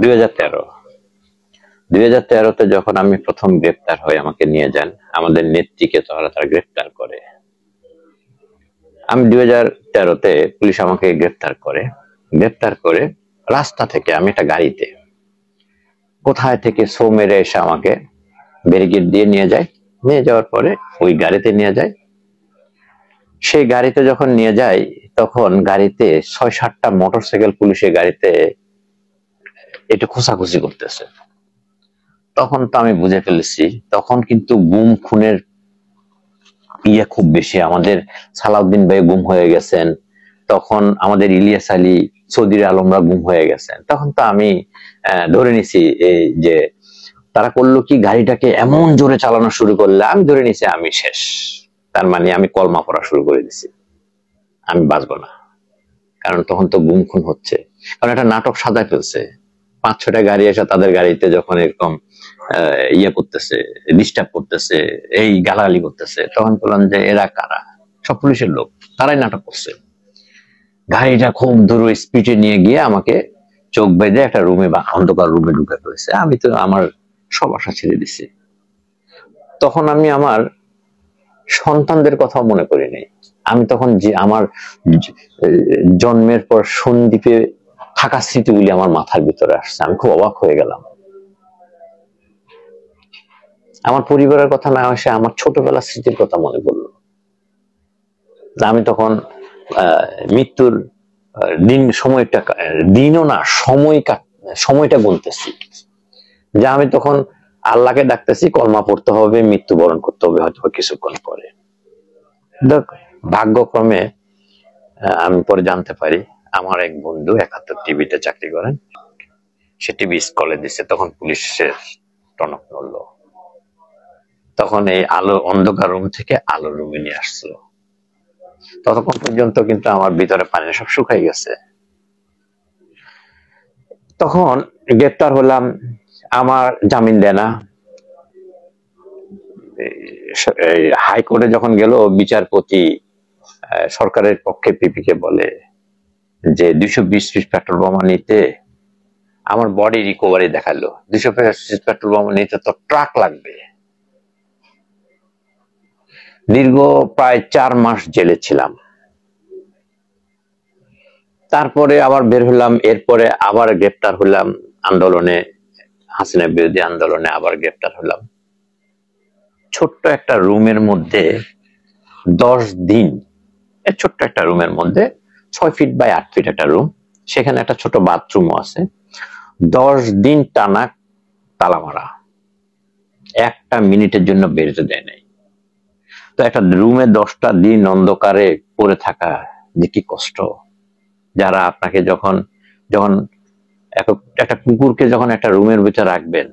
2013 2013-তে যখন আমি প্রথম গ্রেপ্তার হই, আমাকে নিয়ে যান, আমাদের নেত্রীকে তারা গ্রেপ্তার করে। আমি 2013-তে পুলিশ আমাকে গ্রেপ্তার করে রাস্তা থেকে আমি একটা গাড়িতে কোথায় থেকে সো মেরে এসে আমাকে ব্যারিকেড দিয়ে নিয়ে যাওয়ার পরে ওই গাড়িতে নিয়ে যায়। সেই গাড়িতে যখন নিয়ে যায় তখন গাড়িতে 6-7টা মোটরসাইকেল পুলিশের গাড়িতে একটু খোঁচাখুচি করতেছে। তখন তো আমি বুঝে ফেলেছি, তখন কিন্তু গুম খুনের খুব বেশি। আমাদের সালাউদ্দিন ভাই গুম হয়ে গেছেন, তখন আমাদের ইলিয়াস আলী, চৌধুরী আলমরা গুম হয়ে গেছেন। তখন তো আমি ধরে নিছি এই যে তারা করলো কি, গাড়িটাকে এমন জোরে চালানো শুরু করলে আমি ধরে নিছি আমি শেষ। তার মানে আমি কলমা পড়া শুরু করে দিছি, আমি বাঁচবো না। কারণ তখন তো গুম খুন হচ্ছে, কারণ একটা নাটক সাজায় ফেলছে। 5-6টা গাড়ি এসে তাদের গাড়িতে যখন এরকম করতেছে, ডিস্টার্ব করতেছে, এই গালাগালি করতেছে, তখন বললাম যে এরা কারা? সব পুলিশের লোক, তারাই নাটক করছে। গাড়িটা খুব দ্রুত স্পিডে নিয়ে গিয়ে আমাকে চোখ বেঁধে একটা রুমে বা অন্ধকার রুমে ঢুকে ফেলেছে। আমি তো আমার সব আশা ছেড়ে দিছি। তখন আমি আমার সন্তানদের কথা মনে করি নাই। আমি তখন যে আমার জন্মের পর সন্দ্বীপে থাকা স্মৃতিগুলি আমার মাথার ভিতরে আসছে। আমি খুব অবাক হয়ে গেলাম। আমার পরিবারের কথা না আসে আমার ছোটবেলার স্মৃতির কথা মনে পড়লো। আমি তখন মৃত্যুর দিনও না, সময়টা গুনতেছি, যে আমি তখন আল্লাহকে ডাকতেছি, কলমা পড়তে হবে, মৃত্যুবরণ করতে হবে হয়তো কিছুক্ষণ পরে। ভাগ্যক্রমে আমি পরে জানতে পারি আমার এক বন্ধু 71 টিভিতে চাকরি করেন, সে টিভি স্কলে দিচ্ছে। তখন পুলিশের টনক নড়লো, তখন এই অন্ধকার রুম থেকে আলো রুমে নিয়ে আসলো। ততক্ষণ পর্যন্ত কিন্তু আমার ভিতরে পানি সব শুকাই গেছে। তখন গ্রেপ্তার হলাম, আমার জামিন দেয় না। হাইকোর্টে যখন গেল, বিচারপতি সরকারের পক্ষে পিপিকে বলে যে 220 পিস পেট্রোল বোমা নিতে, আমার বডি রিকভারি দেখালো, 220 পিস পেট্রোল বোমা নিতে তো ট্রাক লাগবে। দীর্ঘ প্রায় 4 মাস জেলে ছিলাম। তারপরে আবার বের হলাম, এরপরে আবার গ্রেপ্তার হলাম আন্দোলনে, হাসিনা বিরোধী আন্দোলনে আবার গ্রেপ্তার হলাম। ছোট্ট একটা রুমের মধ্যে 10 দিন, ছোট্ট একটা রুমের মধ্যে 6 ফিট বাই 8 ফিট একটা রুম, সেখানে একটা ছোট বাথরুমও আছে। 10 দিন টানা তালা মারা, একটা মিনিটের জন্য বেরোতে দেয় নাই। তো একটা রুমে 10টা দিন অন্ধকারে পড়ে থাকা যে কি কষ্ট। যারা আপনাকে যখন একটা কুকুরকে যখন একটা রুমের ভিতরে রাখবেন,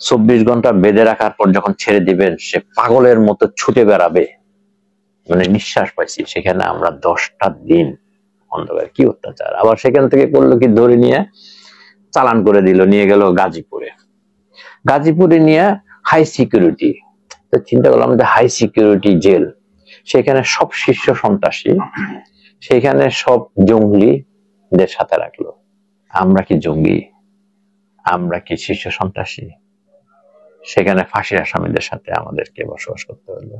24 ঘন্টা বেঁধে রাখার পর যখন ছেড়ে দিবেন, সে পাগলের মতো ছুটে বেড়াবে, মানে নিঃশ্বাস পাইছি। সেখানে আমরা 10টা দিন অন্ধকার, কি অত্যাচার। আবার সেখান থেকে করলো কি, ধরে নিয়ে চালান করে দিল, নিয়ে গেল গাজীপুরে নিয়ে হাই সিকিউরিটি। তো চিন্তা করলাম যে হাই সিকিউরিটি জেল, সেখানে সব শীর্ষ সন্ত্রাসী, সেখানে সব জঙ্গলিদের সাথে রাখলো। আমরা কি জঙ্গি? আমরা কি শীর্ষ সন্ত্রাসী? সেখানে ফাঁসির আসামিদের সাথে আমাদেরকে বসবাস করতে হলো।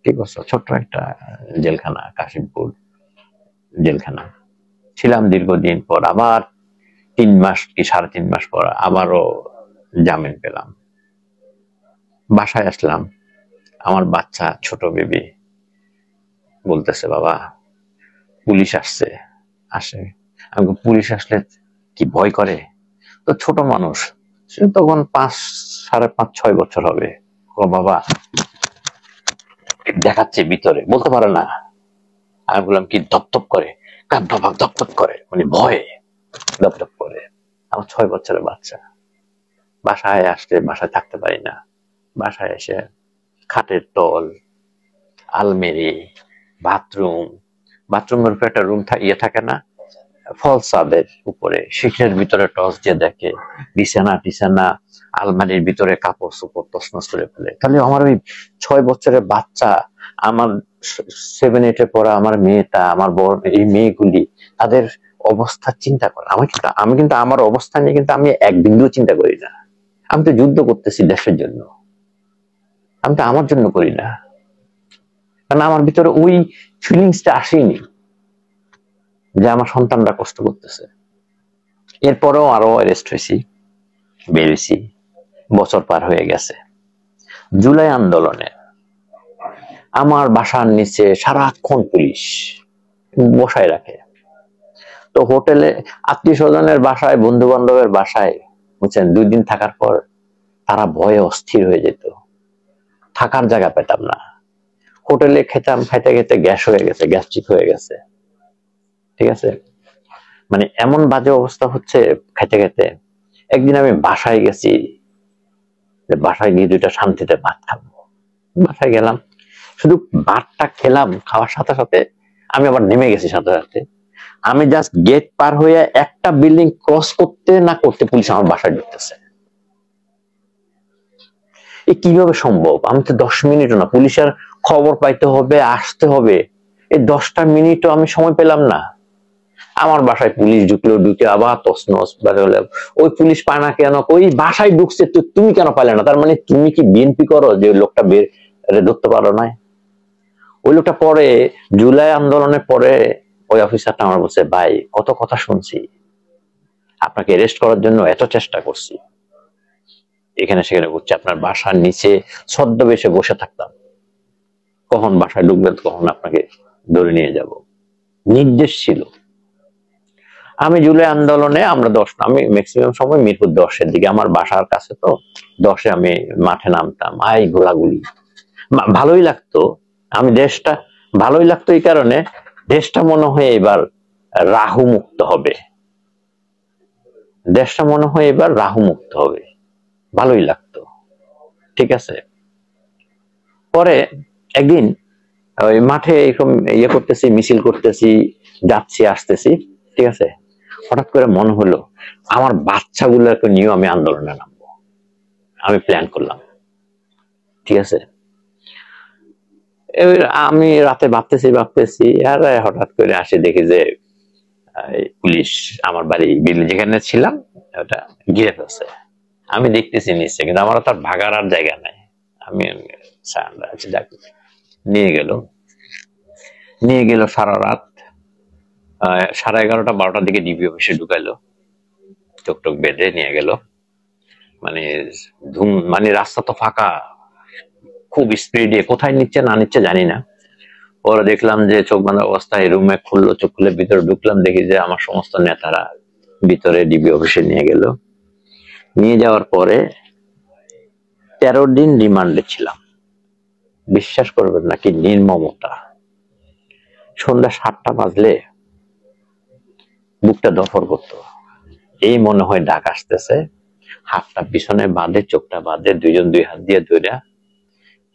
কি করছো? ছোট্ট একটা জেলখানা, কাশিমপুর জেলখানা ছিলাম দীর্ঘদিন পর। আবার 3 মাস কি 3.5 মাস পর আবারও জামিন পেলাম। বাসায় আসলাম, আমার বাচ্চা ছোট বেবি বলতেছে, বাবা পুলিশ আসছে। আমি পুলিশ আসলে কি ভয় করে? তো ছোট মানুষ, সে তখন 5.5-6 বছর হবে। ও বাবা দেখাচ্ছে ভিতরে, বলতে পারে না। আমি বললাম কি? ধপধপ করে, কাঁধ ধপধপ করে, মানে ভয়ে ধপধপ করে। আমার 6 বছরের বাচ্চা। বাসায় আসলে বাসায় থাকতে পারি না। বাসায় এসে খাটের তল, আলমারি, বাথরুমের উপরে একটা রুম থাকে না, ফলসাদের উপরে, সেটার ভিতরে টর্চ দিয়ে দেখে, বিছানা আলমারির ভিতরে কাপড় চোপড় তছনছ করে ফেলে। তাহলে আমার ওই 6 বছরের বাচ্চা, আমার 7-8 পড়া আমার মেয়েটা, আমার বড় এই মেয়েগুলি, তাদের অবস্থা চিন্তা করেন। আমি কিন্তু আমার অবস্থা নিয়ে কিন্তু আমি এক বিন্দু চিন্তা করি না। আমি তো যুদ্ধ করতেছি দেশের জন্য, আমি তো আমার জন্য করি না। কারণ আমার ভিতরে ওই ফিলিংসটা আসেনি যে আমার সন্তানরা কষ্ট করতেছে। এরপরেও আরো অ্যারেস্ট হয়েছি, বেরিয়েছি, বছর পার হয়ে গেছে। জুলাই আন্দোলনে আমার বাসার নিচে সারাক্ষণ পুলিশ বসায় রাখে। তো হোটেলে আত্মীয় স্বজনের বাসায়, বন্ধু বান্ধবের বাসায় বুঝছেন, 2 দিন থাকার পর তারা ভয়ে অস্থির হয়ে যেত, থাকার জায়গা পেতাম না। হোটেলে খেতাম, খাইতে খেতে গ্যাস হয়ে গেছে, গ্যাস্ট্রিক হয়ে গেছে, ঠিক আছে। মানে এমন বাজে অবস্থা হচ্ছে খাইতে খেতে। একদিন আমি বাসায় গেছি, বাসায় গিয়ে 2টা শান্তিতে ভাত খাবো, বাসায় গেলাম, শুধু ভাতটা খেলাম, খাওয়ার সাথে সাথে আমি আবার নেমে গেছি সাথে সাথে। আমি জাস্ট গেট পার হয়ে একটা বিল্ডিং ক্রস করতে না করতে পুলিশ আমার বাসায় ঢুকতেছে। এ কিভাবে সম্ভব? আমি তো 10 মিনিটও না, পুলিশের খবর পাইতে হবে, আসতে হবে, এই 10টা মিনিটও আমি সময় পেলাম না। আমার বাসায় পুলিশ ঢুকলো, ঢুকে আবার তছনছ হলো। ওই পুলিশ পায় না কেন? ওই বাসায় ঢুকছে তো তুমি কেন পাইলে না? তার মানে তুমি কি বিএনপি করো যে লোকটা বের ধরতে পারো না? ওই লোকটা পরে জুলাই আন্দোলনের পরে ওই অফিসারটা আমার বলছে, ভাই কত কথা শুনছি, আপনাকে অ্যারেস্ট করার জন্য এত চেষ্টা করছি, এখানে সেখানে ঘুরছে, আপনার বাসার নিচে ছদ্মবেশে বসে থাকতাম, কখন বাসায় ঢুকবেন, কখন আপনাকে ধরে নিয়ে যাব, নির্দেশ ছিল। আমি জুলাই আন্দোলনে আমি ম্যাক্সিমাম সময় মিরপুর 10-এর দিকে, আমার বাসার কাছে তো 10-এ আমি মাঠে নামতাম, ঘোরাঘুরি ভালোই লাগতো। দেশটা ভালোই লাগতো এই কারণে, দেশটা মনে হয় এবার রাহু মুক্ত হবে, দেশটা মনে হয় এবার রাহু মুক্ত হবে, ভালোই লাগতো, ঠিক আছে। পরে একদিন ওই মাঠে এরকম ইয়ে করতেছি, মিছিল করতেছি, যাচ্ছি আসতেছি, ঠিক আছে। হঠাৎ করে মনে হলো আমার বাচ্চাগুলোকে নিয়ে আমি আন্দোলনে নামবো, আমি প্ল্যান করলাম, ঠিক আছে। আমি রাতে ভাবতেছি আর হঠাৎ করে আসি, দেখি যে পুলিশ আমার বাড়ি যেখানে ছিলাম ওটা ঘিরে ফেলছে। আমি দেখতেছি নিচ্ছে, কিন্তু আমার তার ভাগার আর জায়গা নাই। আমি নিয়ে গেল সারা রাত, 11:30-12টার দিকে ডিবি অফিসে ঢুকাইলো, চোখ টোক বেঁধে নিয়ে গেল। মানে মানে রাস্তা তো ফাঁকা, খুব স্পিডে, কোথায় নিচ্ছে না নিচ্ছে জানি না। পরে দেখলাম যে চোখ বাঁধা অবস্থায় রুমে খুললো, চোখ খুলে ভিতরে ঢুকলাম, দেখি যে আমার সমস্ত নেতারা ভিতরে ডিবি অফিসে নিয়ে গেল। নিয়ে যাওয়ার পরে 13 দিন রিমান্ডে ছিলাম। বিশ্বাস করবেন নাকি নির্মমতা, সন্ধ্যা 7টা বাজলে বুকটা দফর করতো, এই মনে হয় ডাক আসতেছে, হাতটা পিছনে বাঁধে, চোখটা বাঁধে, 2জন 2 হাত দিয়ে ধরে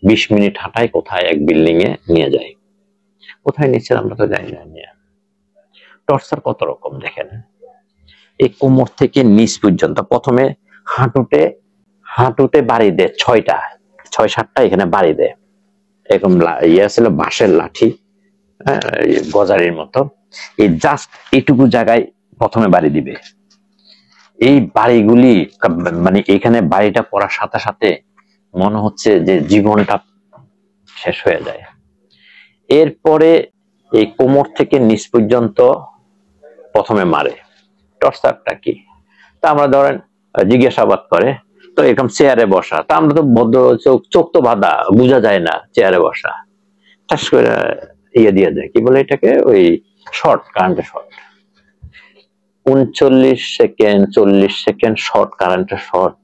20 মিনিট হাঁটায়, কোথায় এক বিল্ডিং এ নিয়ে যায়। কোথায় নিচ্ছে আমরা তো জানি না। নিয়ে টর্চার কত রকম দেখেন, এই কোমর থেকে নিচ পর্যন্ত, প্রথমে হাঁটুতে বাড়ি দেয় 6-7টা এখানে বাড়ি দেয়, এরকম ইয়ে ছিল বাঁশের লাঠি, গজারির মতো, এই জাস্ট এইটুকু জায়গায় প্রথমে বাড়ি দিবে। এই বাড়িগুলি মানে এখানে বাড়িটা পড়ার সাথে সাথে মনে হচ্ছে যে জীবনটা শেষ হয়ে যায়। এরপরে এই কোমর থেকে নিচ পর্যন্ত প্রথমে মারে। টর্চারটা কি? তা আমরা ধরেন জিজ্ঞাসাবাদ করে, তো এরকম চেয়ারে বসা, তা আমরা তো ভদ্র, চোখ তো বাঁধা, বোঝা যায় না, চেয়ারে বসা, ঠাস করে ইয়ে দিয়ে দেয়, কি বলে এটাকে, ওই শর্ট, কারেন্টের শর্ট, 39 সেকেন্ড 40 সেকেন্ড শর্ট, কারেন্টের শর্ট,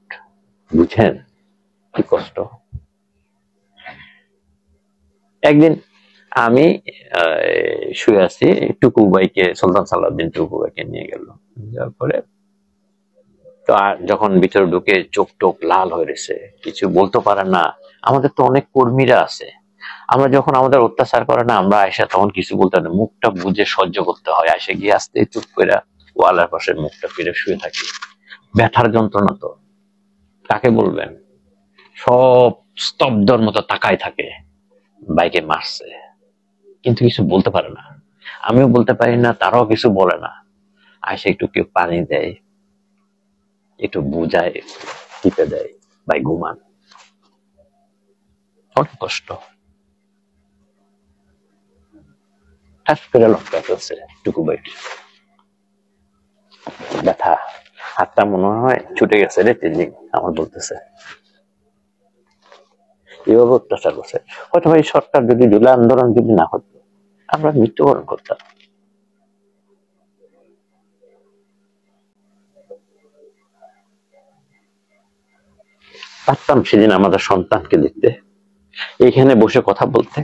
বুঝেন কি কষ্ট। একদিন আমি শুয়ে আছি, টুকু ভাইকে, সুলতান সালাউদ্দিন টুকু ভাইকে নিয়ে গেল, যাওয়ার পরে তো যখন ভিতরে ঢুকে চোখ টোক লাল হয়ে রয়েছে, কিছু বলতে পারে না। আমাদের তো অনেক কর্মীরা আছে, আমরা যখন আমাদের অত্যাচার করে না, আমরা আয়সা তখন কিছু বলতে না, মুখটা বুঝে সহ্য করতে হয়, আয়সা গিয়ে আসতে চুপ করে ওয়ালের পাশে মুখটা ফিরে শুয়ে থাকি। ব্যথার যন্ত্রণা তো কাকে বলবেন, সব স্তব্ধর মতো তাকায় থাকে, বাইকে মারছে কিন্তু কিছু বলতে পারে না, আমিও বলতে পারি না, তারাও কিছু বলে না। আইসা একটু কেউ পানি দেয়, একটু বুঝায়, টিপে দেয়, ভাই ঘুমান। অনেক কষ্ট। ঠাস করে লটকা ফেলছে টুকু বাইট, ব্যথা, হাতটা মনে হয় ছুটে গেছে রে তেজি, আমার বলতেছে। এভাবে অত্যাচার করছে। হয়তো এই সরকার যদি জুলাই আন্দোলন যদি না হতো, আমরা মৃত্যুবরণ করতাম। পারতাম সেদিন আমাদের সন্তানকে দেখতে, এখানে বসে কথা বলতে।